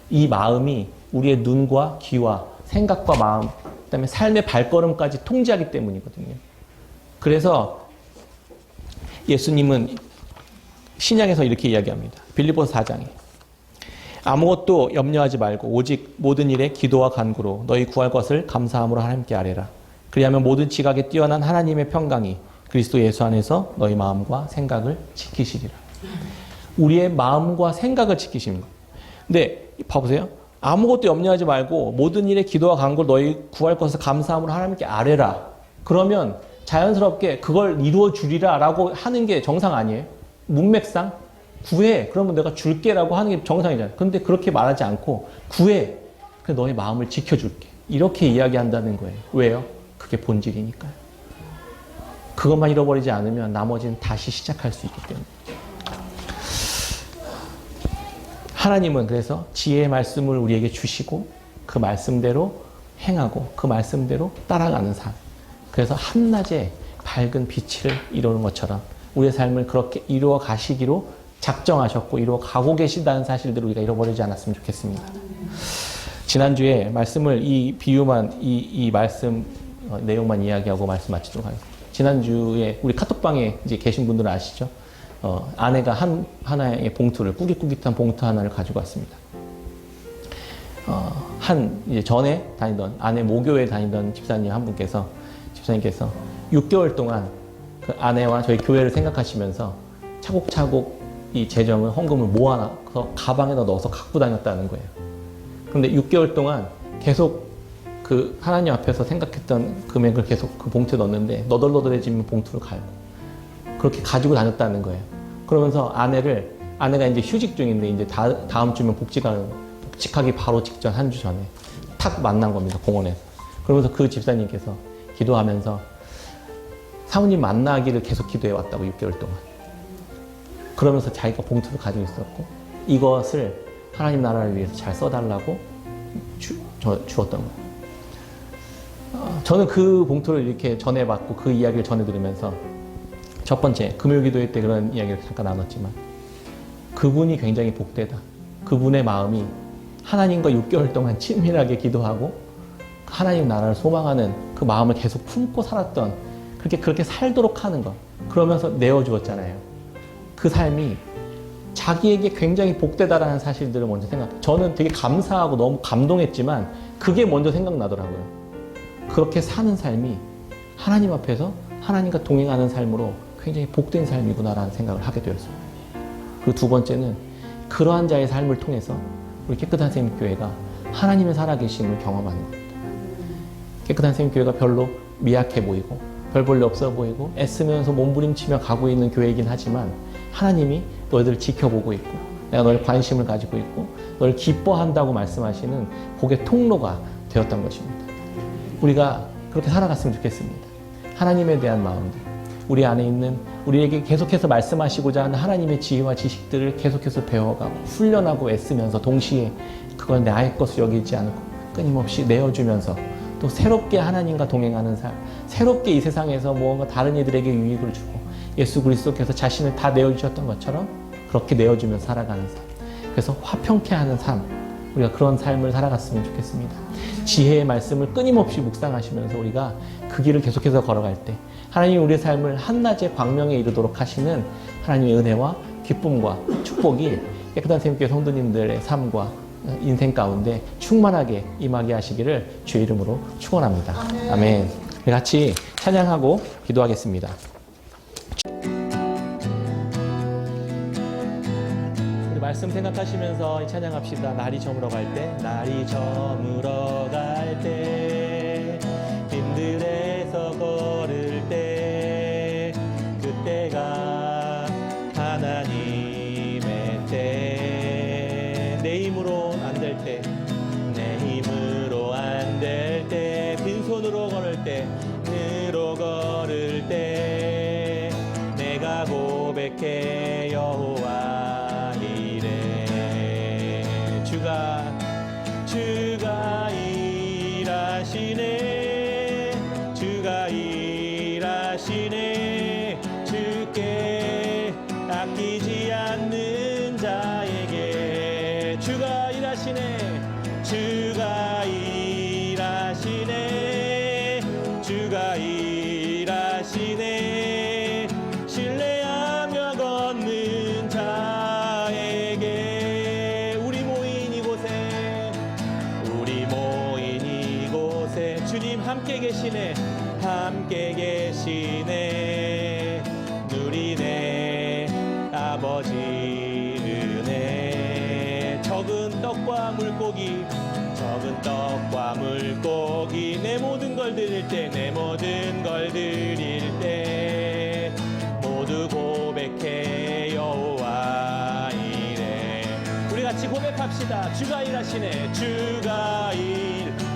이 마음이 우리의 눈과 귀와 생각과 마음, 그다음에 삶의 발걸음까지 통제하기 때문이거든요. 그래서 예수님은 신약에서 이렇게 이야기합니다. 빌립보서 4장에 아무것도 염려하지 말고 오직 모든 일에 기도와 간구로 너희 구할 것을 감사함으로 하나님께 아뢰라. 그리하면 모든 지각에 뛰어난 하나님의 평강이 그리스도 예수 안에서 너희 마음과 생각을 지키시리라. 우리의 마음과 생각을 지키시는 거예요. 근데 봐보세요. 아무것도 염려하지 말고 모든 일에 기도와 간구로 너희 구할 것을 감사함으로 하나님께 아뢰라. 그러면 자연스럽게 그걸 이루어 주리라 라고 하는 게 정상 아니에요? 문맥상 구해. 그러면 내가 줄게라고 하는 게 정상이잖아요. 그런데 그렇게 말하지 않고 구해. 그래서 너의 마음을 지켜줄게. 이렇게 이야기한다는 거예요. 왜요? 그게 본질이니까요. 그것만 잃어버리지 않으면 나머지는 다시 시작할 수 있기 때문에. 하나님은 그래서 지혜의 말씀을 우리에게 주시고 그 말씀대로 행하고 그 말씀대로 따라가는 삶. 그래서 한낮에 밝은 빛을 이루는 것처럼 우리의 삶을 그렇게 이루어 가시기로 작정하셨고 이루어 가고 계시다는 사실들을 우리가 잃어버리지 않았으면 좋겠습니다. 지난주에 말씀을 이 비유만 이 말씀 내용만 이야기하고 말씀 마치도록 하겠습니다. 지난주에 우리 카톡방에 이제 계신 분들은 아시죠? 아내가 하나의 봉투를 꾸깃꾸깃한 봉투 하나를 가지고 왔습니다. 이제 전에 다니던 아내 모교에 다니던 집사님께서 6개월 동안 그 아내와 저희 교회를 생각하시면서 차곡차곡 이 재정을 헌금을 모아서 가방에다 넣어서 갖고 다녔다는 거예요. 그런데 6개월 동안 계속 그 하나님 앞에서 생각했던 금액을 계속 그 봉투에 넣었는데 너덜너덜해지면 봉투를 갈고 그렇게 가지고 다녔다는 거예요. 그러면서 아내가 이제 휴직 중인데 이제 다음 주면 복직하기 바로 직전 한 주 전에 탁 만난 겁니다. 공원에서. 그러면서 그 집사님께서 기도하면서 사모님 만나기를 계속 기도해 왔다고 6개월 동안. 그러면서 자기가 봉투를 가지고 있었고 이것을 하나님 나라를 위해서 잘 써달라고 주었던 거예요. 저는 그 봉투를 이렇게 전해받고 그 이야기를 전해드리면서 첫 번째 금요 기도회 때 그런 이야기를 잠깐 나눴지만 그분이 굉장히 복되다. 그분의 마음이 하나님과 6개월 동안 친밀하게 기도하고 하나님 나라를 소망하는 그 마음을 계속 품고 살았던 그렇게 살도록 하는 것. 그러면서 내어주었잖아요. 그 삶이 자기에게 굉장히 복되다라는 사실들을 먼저 생각해요. 저는 되게 감사하고 너무 감동했지만 그게 먼저 생각나더라고요. 그렇게 사는 삶이 하나님 앞에서 하나님과 동행하는 삶으로 굉장히 복된 삶이구나라는 생각을 하게 되었습니다. 그리고 두 번째는 그러한 자의 삶을 통해서 우리 깨끗한 샘 교회가 하나님의 살아계심을 경험하는 겁니다. 깨끗한 샘 교회가 별로 미약해 보이고 별 볼일 없어 보이고 애쓰면서 몸부림치며 가고 있는 교회이긴 하지만 하나님이 너희들을 지켜보고 있고 내가 너를 관심을 가지고 있고 너를 기뻐한다고 말씀하시는 복의 통로가 되었던 것입니다. 우리가 그렇게 살아갔으면 좋겠습니다. 하나님에 대한 마음들, 우리 안에 있는 우리에게 계속해서 말씀하시고자 하는 하나님의 지혜와 지식들을 계속해서 배워가고 훈련하고 애쓰면서 동시에 그걸 나의 것을 여기지 않고 끊임없이 내어주면서 또 새롭게 하나님과 동행하는 삶, 새롭게 이 세상에서 무언가 다른 이들에게 유익을 주고 예수 그리스도께서 자신을 다 내어주셨던 것처럼 그렇게 내어주면서 살아가는 삶. 그래서 화평케 하는 삶, 우리가 그런 삶을 살아갔으면 좋겠습니다. 지혜의 말씀을 끊임없이 묵상하시면서 우리가 그 길을 계속해서 걸어갈 때 하나님이 우리의 삶을 한낮의 광명에 이르도록 하시는 하나님의 은혜와 기쁨과 축복이 깨끗한 샘교회 성도님들의 삶과 인생 가운데 충만하게 임하게 하시기를 주의 이름으로 축원합니다. 아멘. 우리 같이 찬양하고 기도하겠습니다. 우리 말씀 생각하시면서 찬양합시다. 날이 저물어 갈 때, 날이 저물어 갈 때, 힘들에서 걸을 때, 그때가 하나님의 때, 내 힘으로 안 될 때, 내 힘으로 안 될 때, 빈손으로 걸을 때, 으로 걸을 때, 내가 고백해 여호와 이래. 주가 일하시네, 주가 일하시네. 주께 아끼지 않는 자에게 주가 일하시네, 함께 계시네. 누리네 아버지 은혜. 적은 떡과 물고기, 적은 떡과 물고기, 내 모든 걸 드릴 때, 내 모든 걸 드릴 때 모두 고백해 여호와 이래. 우리 같이 고백합시다. 주가 일하시네. 주가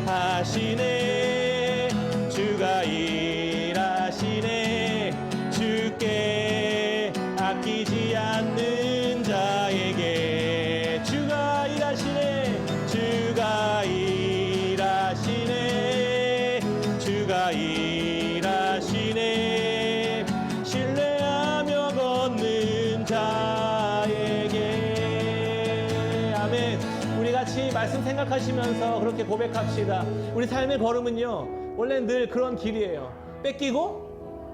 일하시네. 주가 일하시네. 주께 아끼지 않는 자에게 주가 일하시네. 주가 일하시네. 주가 일하시네. 신뢰하며 걷는 자에게. 아멘. 우리 같이 말씀 생각하시면서 그렇게 고백합시다. 우리 삶의 걸음은요, 원래 늘 그런 길이에요. 뺏기고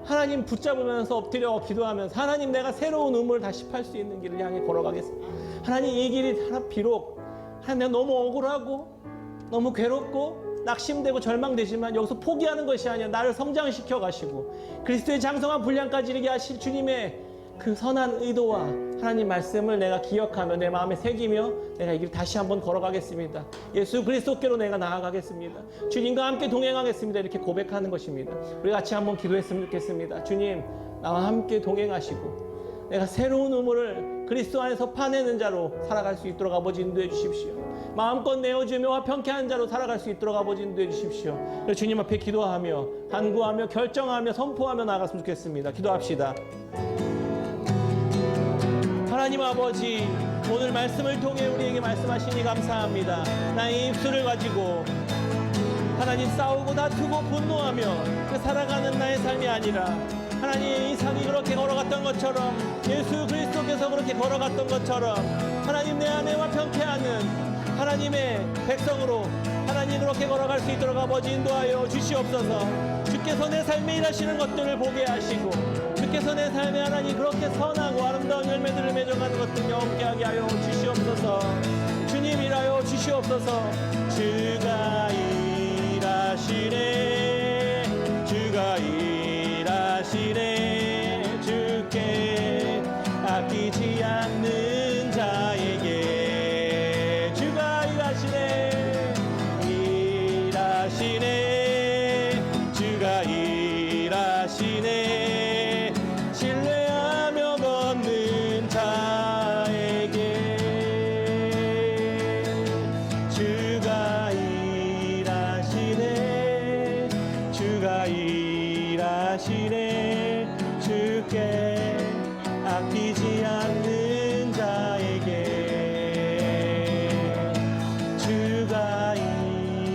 하나님 붙잡으면서 엎드려 기도하면서, 하나님 내가 새로운 우물을 다시 팔 수 있는 길을 향해 걸어가겠습니다. 하나님 이 길이 비록 하나님 내가 너무 억울하고 너무 괴롭고 낙심되고 절망되지만 여기서 포기하는 것이 아니라 나를 성장시켜 가시고 그리스도의 장성한 분량까지 이르게 하실 주님의 그 선한 의도와 하나님 말씀을 내가 기억하며 내 마음에 새기며 내가 이 길 다시 한번 걸어가겠습니다. 예수 그리스도께로 내가 나아가겠습니다. 주님과 함께 동행하겠습니다. 이렇게 고백하는 것입니다. 우리 같이 한번 기도했으면 좋겠습니다. 주님, 나와 함께 동행하시고 내가 새로운 우물을 그리스도 안에서 파내는 자로 살아갈 수 있도록 아버지 인도해 주십시오. 마음껏 내어주며 화평케 자로 살아갈 수 있도록 아버지 인도해 주십시오. 주님 앞에 기도하며 간구하며 결정하며 선포하며 나아갔으면 좋겠습니다. 기도합시다. 하나님 아버지, 오늘 말씀을 통해 우리에게 말씀하시니 감사합니다. 나의 입술을 가지고 하나님 싸우고 다투고 분노하며 그 살아가는 나의 삶이 아니라 하나님 이 삶이 그렇게 걸어갔던 것처럼, 예수 그리스도께서 그렇게 걸어갔던 것처럼 하나님 내 안에 화평케 하는 하나님의 백성으로 하나님 그렇게 걸어갈 수 있도록 아버지 인도하여 주시옵소서. 주께서 내 삶에 일하시는 것들을 보게 하시고 주께서 내 삶에 하나님 그렇게 선하고 아름다운 열매들을 맺어가는 것들 경험케 하게 하여 주시옵소서. 주님 일하여 주시옵소서. 주가 일하시네. 주가 일하시네. 주께 아끼지 않는 자에게 주가 일하시네. 일하시네. 주가 일하시네. 신뢰하며 걷는 자에게 주가 일하시네. 주가 일하시네. 주께 아끼지 않는 자에게 주가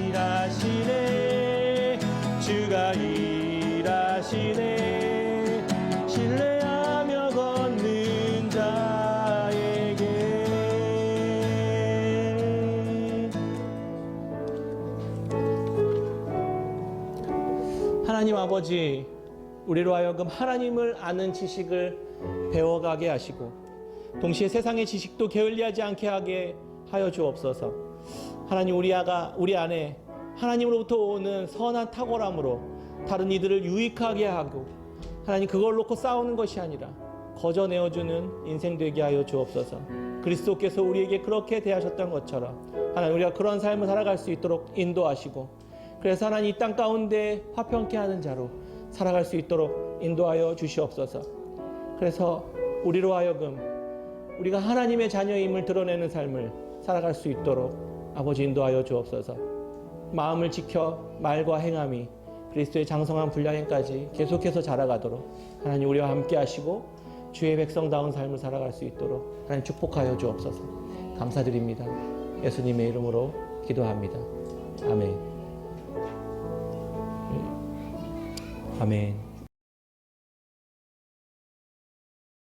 일하시네. 주가 일하시네. 신뢰하며 걷는 자에게. 하나님 아버지, 우리로 하여금 하나님을 아는 지식을 배워가게 하시고 동시에 세상의 지식도 게을리하지 않게 하게 하여 주옵소서. 하나님, 우리 안에 하나님으로부터 오는 선한 탁월함으로 다른 이들을 유익하게 하고 하나님 그걸 놓고 싸우는 것이 아니라 거저내어주는 인생 되게 하여 주옵소서. 그리스도께서 우리에게 그렇게 대하셨던 것처럼 하나님 우리가 그런 삶을 살아갈 수 있도록 인도하시고, 그래서 하나님 이 땅 가운데 화평케 하는 자로 살아갈 수 있도록 인도하여 주시옵소서. 그래서 우리로 하여금 우리가 하나님의 자녀임을 드러내는 삶을 살아갈 수 있도록 아버지 인도하여 주옵소서. 마음을 지켜 말과 행함이 그리스도의 장성한 분량에까지 계속해서 자라가도록 하나님 우리와 함께 하시고 주의 백성다운 삶을 살아갈 수 있도록 하나님 축복하여 주옵소서. 감사드립니다. 예수님의 이름으로 기도합니다. 아멘. 아멘.